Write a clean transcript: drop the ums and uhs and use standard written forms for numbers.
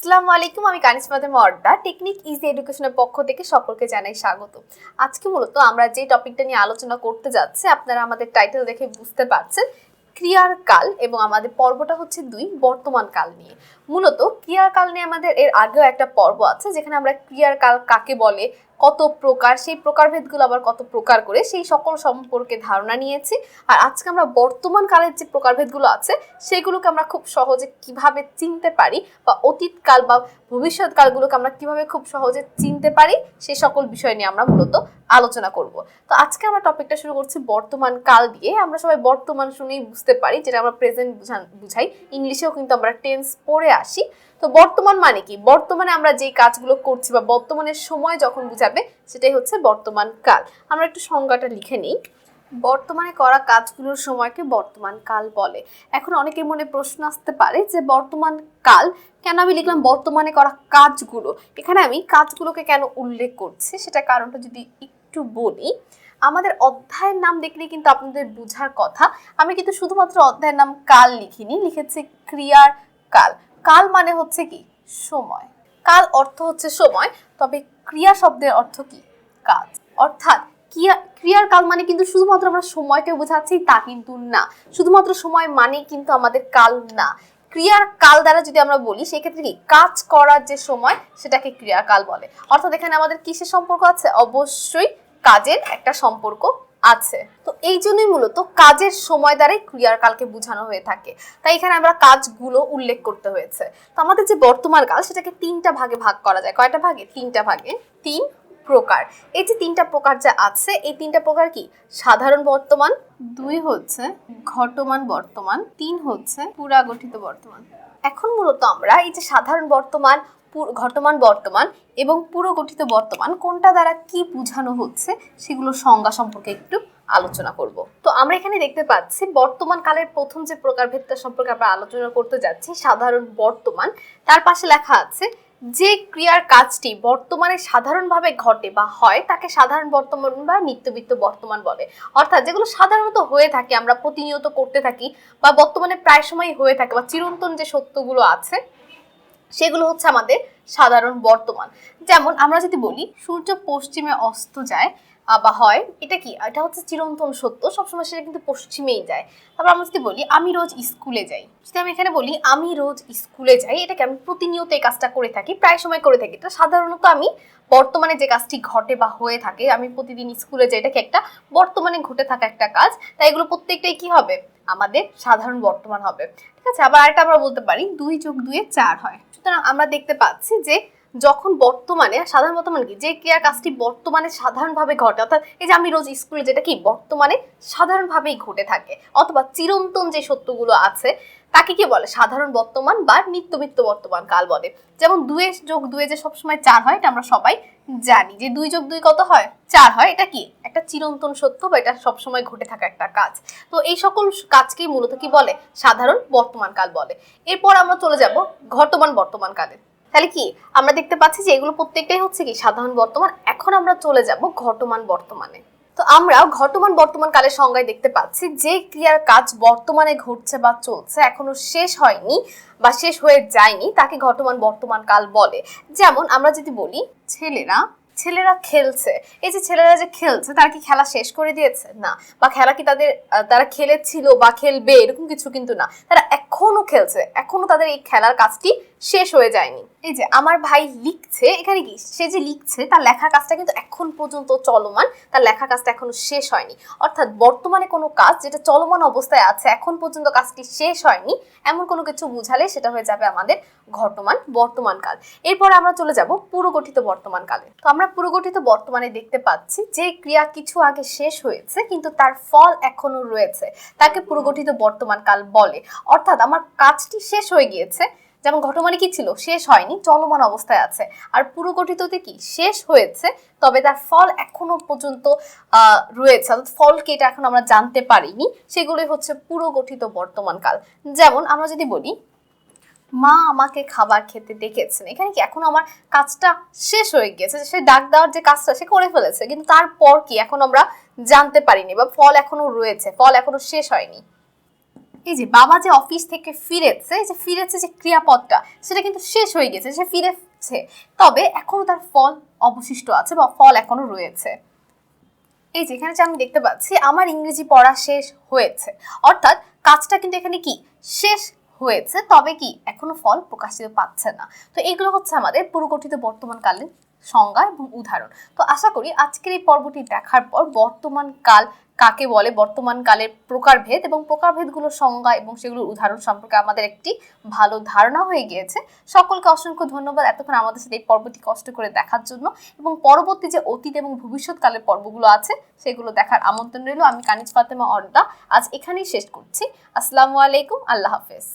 আসসালামু আলাইকুম, আমি কানিসমাতে মর্দা টেকনিক ইজি এডুকেশনের পক্ষ থেকে সকলকে জানাই স্বাগত। আজকে মূলত আমরা যে টপিকটা নিয়ে আলোচনা করতে যাচ্ছি, আপনারা আমাদের টাইটেল দেখে বুঝতে পারছেন, ক্রিয়ার কাল, এবং আমাদের পর্বটা হচ্ছে 2 বর্তমান কাল নিয়ে। মূলত ক্রিয়ার কাল নিয়ে আমাদের এর আগেও একটা পর্ব আছে যেখানে আমরা ক্রিয়ার কাল কাকে বলে, কত প্রকার, সেই প্রকারভেদগুলো আবার কত প্রকার করে, সেই সকল সম্পর্কে ধারণা নিয়েছি। আর আজকে আমরা বর্তমান কালের যে প্রকারভেদগুলো আছে সেগুলোকে আমরা খুব সহজে কিভাবে চিনতে পারি, বা অতীতকাল বা ভবিষ্যৎকালগুলোকে আমরা কিভাবে খুব সহজে চিনতে পারি, সেই সকল বিষয় নিয়ে আমরা মূলত আলোচনা করব। তো আজকে আমরা টপিকটা শুরু করছি বর্তমান কাল দিয়ে। আমরা সবাই বর্তমান শুনেই বুঝতে পারি, যেটা আমরা প্রেজেন্ট বুঝাই, ইংলিশেও কিন্তু আমরা টেন্স পড়ে আসি। তো বর্তমান মানে কি? বর্তমানে আমরা যে কাজগুলো করছি বা বর্তমানের সময় যখন বুঝাবে সেটাই হচ্ছে বর্তমান কাল। আমরা একটু সংজ্ঞাটা লিখে নিই। বর্তমানে করা কাজগুলোর সময়কে বর্তমান কাল বলে। এখন অনেকের মনে প্রশ্ন আসতে পারে যে বর্তমান কাল কেন আমি লিখলাম বর্তমানে করা কাজগুলো, এখানে আমি কাজগুলোকে কেন উল্লেখ করছি সেটা কারণটা যদি একটু বলি। আমাদের অধ্যায়ের নাম দেখলে কিন্তু আপনাদের বোঝার কথা, আমি কিন্তু শুধুমাত্র অধ্যায়ের নাম কাল লিখিনি, লিখেছি ক্রিয়ার কাল। কাল মানে হচ্ছে কি? সময়। কাল অর্থ হচ্ছে সময়, তবে ক্রিয়া শব্দের অর্থ কি? কাজ। অর্থাৎ ক্রিয়ার কাল মানে কিন্তু শুধুমাত্র আমরা সময়কে বোঝাচ্ছি তা কিন্তু না, শুধুমাত্র সময় মানে কিন্তু আমাদের কাল না। ক্রিয়ার কাল দ্বারা যদি আমরা বলি সেক্ষেত্রে কি, কাজ করার যে সময় সেটাকে ক্রিয়ার কাল বলে। অর্থাৎ এখানে আমাদের কিসের সম্পর্ক আছে? অবশ্যই কাজের একটা সম্পর্ক আছে। তো এই জন্যই মূলত কাজের সময় দ্বারাই ক্রিয়ার কালকে বোঝানো হয়ে থাকে, তাই এখানে আমরা কাজগুলো উল্লেখ করতে হয়েছে। তো আমাদের যে বর্তমান কাল সেটাকে 3টা ভাগে ভাগ করা যায়। কয়টা ভাগে? 3টা ভাগে। 3 প্রকার। এই যে 3টা প্রকার যা আছে, এই 3টা প্রকার কি? সাধারণ বর্তমান, 2 হচ্ছে ঘটমান বর্তমান, 3 হচ্ছে পুরাগঠিত বর্তমান। এখন মূলত আমরা এই যে সাধারণ বর্তমান, ঘটমান বর্তমান এবং পুরগঠিত বর্তমান কোনটা দ্বারা কি বোঝানো হচ্ছে সেগুলোর সংজ্ঞা সম্পর্কে একটু আলোচনা করব। তো আমরা এখানে দেখতে পাচ্ছি বর্তমান কালের প্রথম যে প্রকারভেদটা সম্পর্কে আমরা আলোচনা করতে যাচ্ছি, সাধারণ বর্তমান। তার পাশে লেখা আছে যে ক্রিয়ার কাজটি বর্তমানে সাধারণভাবে ঘটে বা হয় তাকে সাধারণ বর্তমান বা নিত্যবিত্ত বর্তমান বলে। অর্থাৎ যেগুলো সাধারণত হয়ে থাকে, আমরা প্রতিনিয়ত করতে থাকি, বা বর্তমানে প্রায় সময় হয়ে থাকে, বা চিরন্তন যে সত্যগুলো আছে সেগুলো হচ্ছে আমাদের সাধারণ বর্তমান। যেমন আমরা যদি বলি সূর্য পশ্চিমে অস্ত যায় বা হয়, এটা কি? এটা হচ্ছে চিরন্তন সত্য, সবসময় সেটা কিন্তু পশ্চিমেই যায়। তারপর আমরা যদি বলি আমি রোজ স্কুলে যাই, যদি আমি এখানে বলি আমি রোজ স্কুলে যাই, এটাকে আমি প্রতিনিয়ত এই কাজটা করে থাকি, প্রায় সময় করে থাকি, এটা সাধারণত আমি বর্তমানে যে কাজটি ঘটে বা হয়ে থাকে, আমি প্রতিদিন স্কুলে যাই, এটাকে একটা বর্তমানে ঘটে থাকা একটা কাজ, তাই এগুলো প্রত্যেকটাই কি হবে? আমাদের সাধারণ বর্তমান হবে। ঠিক আছে। আবার আরেকটা আমরা বলতে পারি 2 + 2 = 4 হয়। সুতরাং আমরা দেখতে পাচ্ছি যে যখন বর্তমানে সাধারণ বর্তমান কি, যে ক্রিয়ার কাজটি বর্তমানে সাধারণভাবে ঘটে, অর্থাৎ এই যে আমি রোজ স্কুলে, যেটা কি বর্তমানে সাধারণভাবেই ঘটে থাকে, অথবা চিরন্তন যে সত্যগুলো আছে তাকে কি বলে? সাধারণ বর্তমান বা নিত্যবিত্ত বর্তমান কাল বলে। যেমন 2 + 2 যে সবসময় 4 হয়, এটা আমরা সবাই জানি যে 2 + 2 কত হয়? 4 হয়। এটা কি? একটা চিরন্তন সত্য, বা এটা সবসময় ঘটে থাকা একটা কাজ। তো এই সকল কাজকেই মূলত কি বলে? সাধারণ বর্তমান কাল বলে। এরপর আমরা চলে যাব ঘটমান বর্তমান কালে। তাহলে কি আমরা দেখতে পাচ্ছি যে এগুলো প্রত্যেকটাই হচ্ছে কি সাধারণ বর্তমান। এখন আমরা চলে যাব ঘটমান বর্তমানে। তো আমরা ঘটমান বর্তমান কালের সংজ্ঞায় দেখতে পাচ্ছি যে ক্রিয়ার কাজ বর্তমানে ঘটছে বা চলছে, এখনো শেষ হয়নি বা শেষ হয়ে যায়নি, তাকে ঘটমান বর্তমান কাল বলে। যেমন আমরা যদি বলি ছেলেরা খেলছে, এই যে ছেলেরা যে খেলছে তারা কি খেলা শেষ করে দিয়েছে? না। বা খেলা কি তারা খেলেছিল বা খেলবে এরকম কিছু কিন্তু না, তারা এখনো খেলছে, এখনো তাদের এই খেলার কাজটি শেষ হয়ে যায়নি। এই যে আমার ভাই লিখছে, এখানে কি সে যে লিখছে তার লেখার কাজটা কিন্তু এখন পর্যন্ত চলমান, তার লেখার কাজটা এখনো শেষ হয়নি। অর্থাৎ বর্তমানে কোনো কাজ যেটা চলমান অবস্থায় আছে, এখন পর্যন্ত কাজটি শেষ হয়নি, এমন কোনো কিছু বুঝালে সেটা হয়ে যাবে আমাদের ঘটমান বর্তমান কাল। এরপর আমরা চলে যাব পুরগঠিত বর্তমান কালে। তো আমরা পুরগঠিত বর্তমানে দেখতে পাচ্ছি যে ক্রিয়া কিছু আগে শেষ হয়েছে কিন্তু তার ফল এখনো রয়েছে, তাকে পুরগঠিত বর্তমান কাল বলে। অর্থাৎ আমার কাজটি শেষ হয়ে গিয়েছে, যেমন ঘটমানে কি ছিল? শেষ হয়নি, চলমান অবস্থায় আছে। আর পুরগঠিততে কি? শেষ হয়েছে, তবে তার ফল এখনো পর্যন্ত রয়েছে, অর্থাৎ ফলকে এটা এখন আমরা জানতে পারিনি, সেগুলোই হচ্ছে পুরগঠিত বর্তমান কাল। যেমন আমরা যদি বলি মা আমাকে খাবার খেতে ডেকেছেন, এখানে কি এখন আমার কাজটা শেষ হয়ে গিয়েছে, সে ডাক দেওয়ার যে কাজটা সে করে ফেলেছে, কিন্তু তারপর কি এখন আমরা জানতে পারিনি, বা ফল এখনো রয়েছে, ফল এখনো শেষ হয়নি। এই যে বাবা যে অফিস থেকে ফিরেছে, যে ফিরেছে যে ক্রিয়াপদটা সেটা কিন্তু শেষ হয়ে গেছে, সে ফিরেছে, তবে এখনো তার ফল অবশিষ্ট আছে বা ফল এখনো রয়েছে। এই যে এখানে যে আমি দেখতে পাচ্ছি আমার ইংরেজি পড়া শেষ হয়েছে, অর্থাৎ কাজটা কিন্তু এখানে কি শেষ হয়েছে, তবে কি এখনো ফল প্রকাশিত পাচ্ছে না। তো এগুলো হচ্ছে আমাদের পুরুগঠিত বর্তমানকালীন সংজ্ঞা এবং উদাহরণ। তো আশা করি আজকের এই পর্বটি দেখার পর বর্তমান কাল কাকে বলে, বর্তমান কালের প্রকারভেদ এবং প্রকারভেদগুলোর সংজ্ঞা এবং সেগুলোর উদাহরণ সম্পর্কে আমাদের একটি ভালো ধারণা হয়ে গিয়েছে। সকলকে অসংখ্য ধন্যবাদ এতক্ষণ আমাদের সাথে এই পর্বটি কষ্ট করে দেখার জন্য, এবং পরবর্তী যে অতীত এবং ভবিষ্যৎকালের পর্বগুলো আছে সেগুলো দেখার আমন্ত্রণ রইল। আমি কানিজ ফাতেমা অর্দা আজ এখানেই শেষ করছি। আসসালামু আলাইকুম, আল্লাহ হাফেজ।